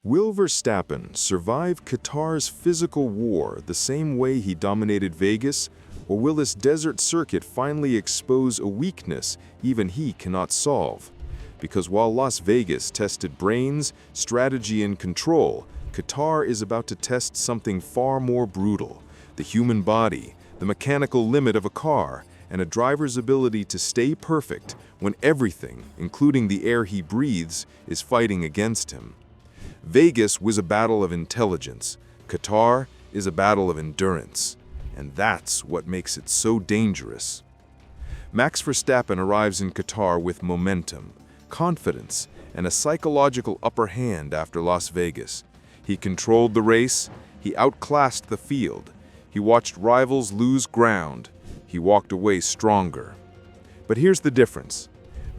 Will Verstappen survive Qatar's physical war the same way he dominated Vegas, or will this desert circuit finally expose a weakness even he cannot solve? Because while Las Vegas tested brains, strategy, and control, Qatar is about to test something far more brutal: the human body, the mechanical limit of a car, and a driver's ability to stay perfect when everything, including the air he breathes, is fighting against him. Vegas was a battle of intelligence. Qatar is a battle of endurance. And that's what makes it so dangerous. Max Verstappen arrives in Qatar with momentum, confidence, and a psychological upper hand after Las Vegas. He controlled the race, he outclassed the field, he watched rivals lose ground, he walked away stronger. But here's the difference.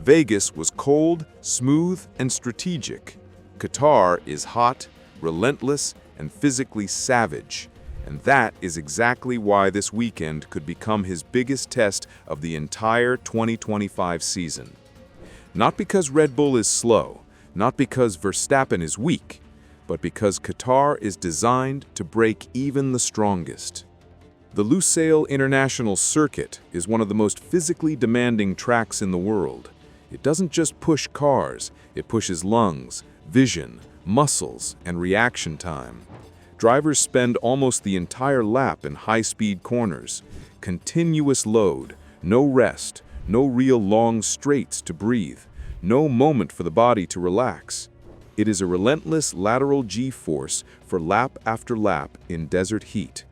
Vegas was cold, smooth, and strategic. Qatar is hot, relentless, and physically savage. And that is exactly why this weekend could become his biggest test of the entire 2025 season. Not because Red Bull is slow, not because Verstappen is weak, but because Qatar is designed to break even the strongest. The Lusail International Circuit is one of the most physically demanding tracks in the world. It doesn't just push cars, it pushes lungs, vision, muscles, and reaction time. Drivers spend almost the entire lap in high-speed corners. Continuous load, no rest, no real long straights to breathe, no moment for the body to relax. It is a relentless lateral G-force for lap after lap in desert heat.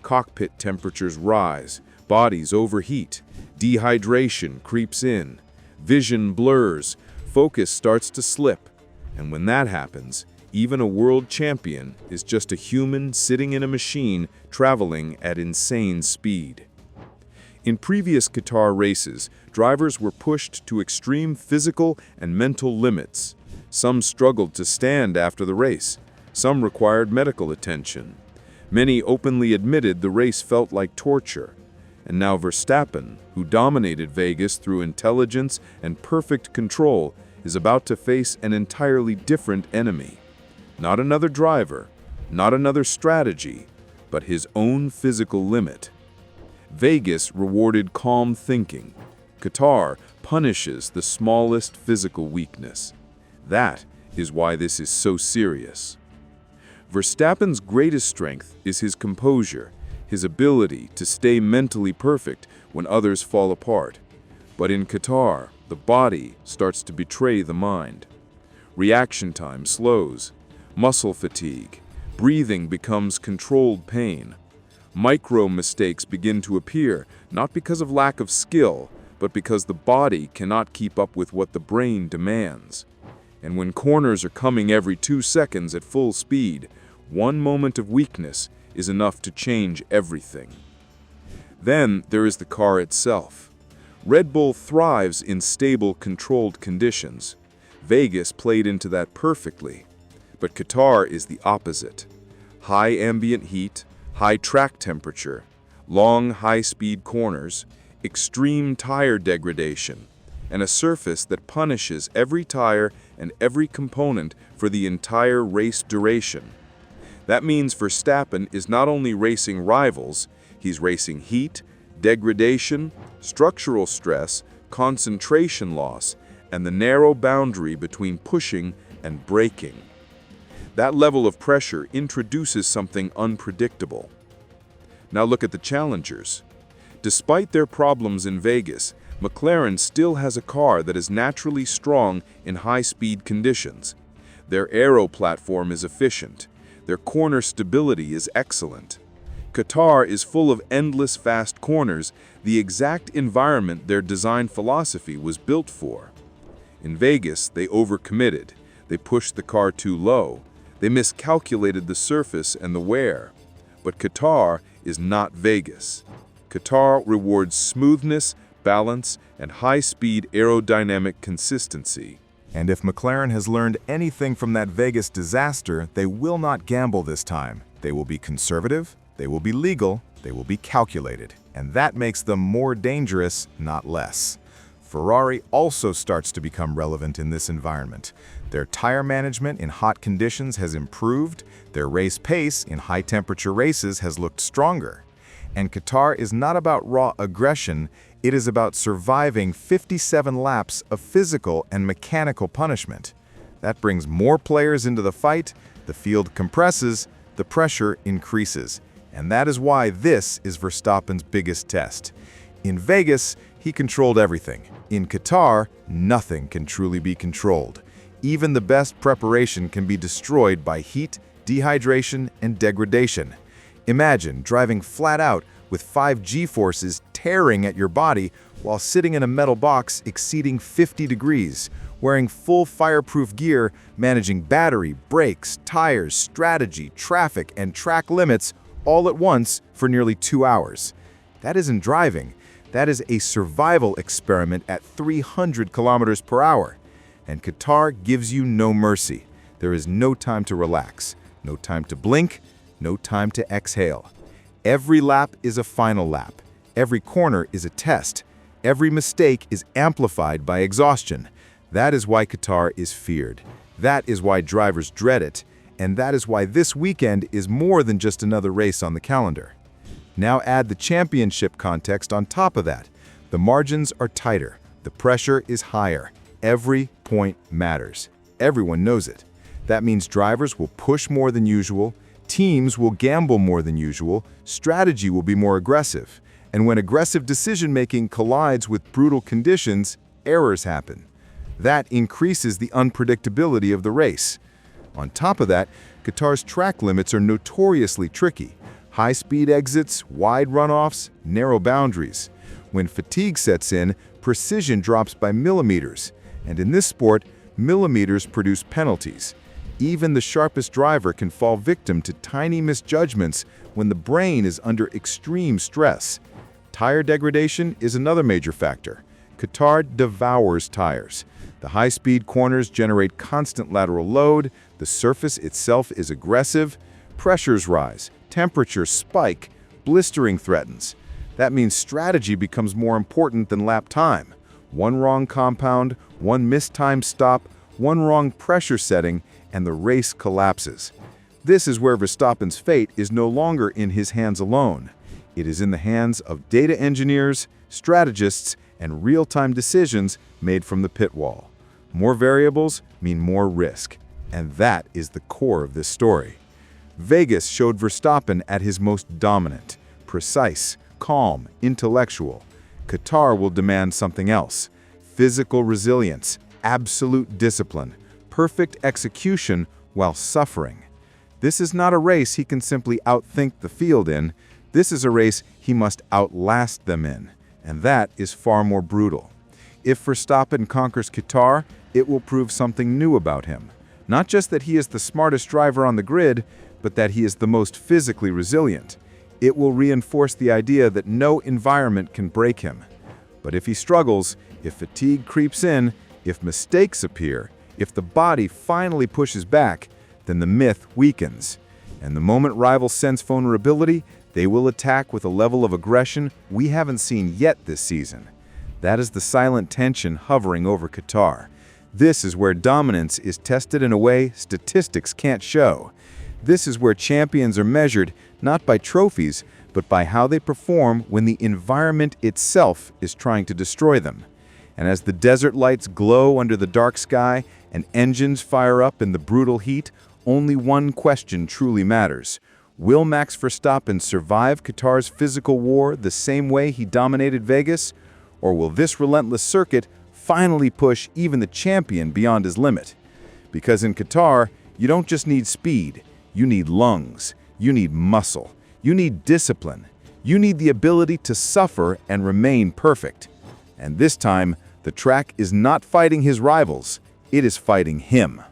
Cockpit temperatures rise, bodies overheat, dehydration creeps in, vision blurs, focus starts to slip. And when that happens, even a world champion is just a human sitting in a machine traveling at insane speed. In previous Qatar races, drivers were pushed to extreme physical and mental limits. Some struggled to stand after the race. Some required medical attention. Many openly admitted the race felt like torture. And now Verstappen, who dominated Vegas through intelligence and perfect control, is about to face an entirely different enemy. Not another driver, not another strategy, but his own physical limit. Vegas rewarded calm thinking. Qatar punishes the smallest physical weakness. That is why this is so serious. Verstappen's greatest strength is his composure, his ability to stay mentally perfect when others fall apart. But in Qatar, the body starts to betray the mind. Reaction time slows, muscle fatigue, breathing becomes controlled pain. Micro mistakes begin to appear, not because of lack of skill, but because the body cannot keep up with what the brain demands. And when corners are coming every 2 seconds at full speed, one moment of weakness is enough to change everything. Then there is the car itself. Red Bull thrives in stable, controlled conditions. Vegas played into that perfectly. But Qatar is the opposite. High ambient heat, high track temperature, long high-speed corners, extreme tire degradation, and a surface that punishes every tire and every component for the entire race duration. That means Verstappen is not only racing rivals, he's racing heat, degradation, structural stress, concentration loss, and the narrow boundary between pushing and braking. That level of pressure introduces something unpredictable. Now look at the challengers. Despite their problems in Vegas, McLaren still has a car that is naturally strong in high-speed conditions. Their aero platform is efficient. Their corner stability is excellent. Qatar is full of endless fast corners, the exact environment their design philosophy was built for. In Vegas, they overcommitted. They pushed the car too low. They miscalculated the surface and the wear. But Qatar is not Vegas. Qatar rewards smoothness, balance, and high-speed aerodynamic consistency. And if McLaren has learned anything from that Vegas disaster, they will not gamble this time. They will be conservative, they will be legal, they will be calculated. And that makes them more dangerous, not less. Ferrari also starts to become relevant in this environment. Their tire management in hot conditions has improved, their race pace in high-temperature races has looked stronger. And Qatar is not about raw aggression, it is about surviving 57 laps of physical and mechanical punishment. That brings more players into the fight, the field compresses, the pressure increases. And that is why this is Verstappen's biggest test. In Vegas, he controlled everything. In Qatar, nothing can truly be controlled. Even the best preparation can be destroyed by heat, dehydration, and degradation. Imagine driving flat out with 5 G-forces tearing at your body while sitting in a metal box exceeding 50 degrees, wearing full fireproof gear, managing battery, brakes, tires, strategy, traffic, and track limits all at once for nearly 2 hours. That isn't driving. That is a survival experiment at 300 kilometers per hour. And Qatar gives you no mercy. There is no time to relax, no time to blink, no time to exhale. Every lap is a final lap. Every corner is a test. Every mistake is amplified by exhaustion. That is why Qatar is feared. That is why drivers dread it. And that is why this weekend is more than just another race on the calendar. Now add the championship context on top of that. The margins are tighter. The pressure is higher. Every point matters. Everyone knows it. That means drivers will push more than usual, teams will gamble more than usual, strategy will be more aggressive. And when aggressive decision-making collides with brutal conditions, errors happen. That increases the unpredictability of the race. On top of that, Qatar's track limits are notoriously tricky. High-speed exits, wide runoffs, narrow boundaries. When fatigue sets in, precision drops by millimeters. And in this sport, millimeters produce penalties. Even the sharpest driver can fall victim to tiny misjudgments when the brain is under extreme stress. Tire degradation is another major factor. Qatar devours tires. The high-speed corners generate constant lateral load, the surface itself is aggressive, pressures rise, temperatures spike, blistering threatens. That means strategy becomes more important than lap time. One wrong compound, one mistimed stop, one wrong pressure setting, and the race collapses. This is where Verstappen's fate is no longer in his hands alone. It is in the hands of data engineers, strategists, and real-time decisions made from the pit wall. More variables mean more risk, and that is the core of this story. Vegas showed Verstappen at his most dominant, precise, calm, intellectual. Qatar will demand something else: physical resilience, absolute discipline, perfect execution while suffering. This is not a race he can simply outthink the field in. This is a race he must outlast them in, and that is far more brutal. If Verstappen conquers Qatar, it will prove something new about him. Not just that he is the smartest driver on the grid, but that he is the most physically resilient. It will reinforce the idea that no environment can break him. But if he struggles, if fatigue creeps in, if mistakes appear, if the body finally pushes back, then the myth weakens. And the moment rivals sense vulnerability, they will attack with a level of aggression we haven't seen yet this season. That is the silent tension hovering over Qatar. This is where dominance is tested in a way statistics can't show. This is where champions are measured not by trophies, but by how they perform when the environment itself is trying to destroy them. And as the desert lights glow under the dark sky and engines fire up in the brutal heat, only one question truly matters. Will Max Verstappen survive Qatar's physical war the same way he dominated Vegas? Or will this relentless circuit finally push even the champion beyond his limit? Because in Qatar, you don't just need speed, you need lungs, you need muscle, you need discipline, you need the ability to suffer and remain perfect. And this time, the track is not fighting his rivals, it is fighting him.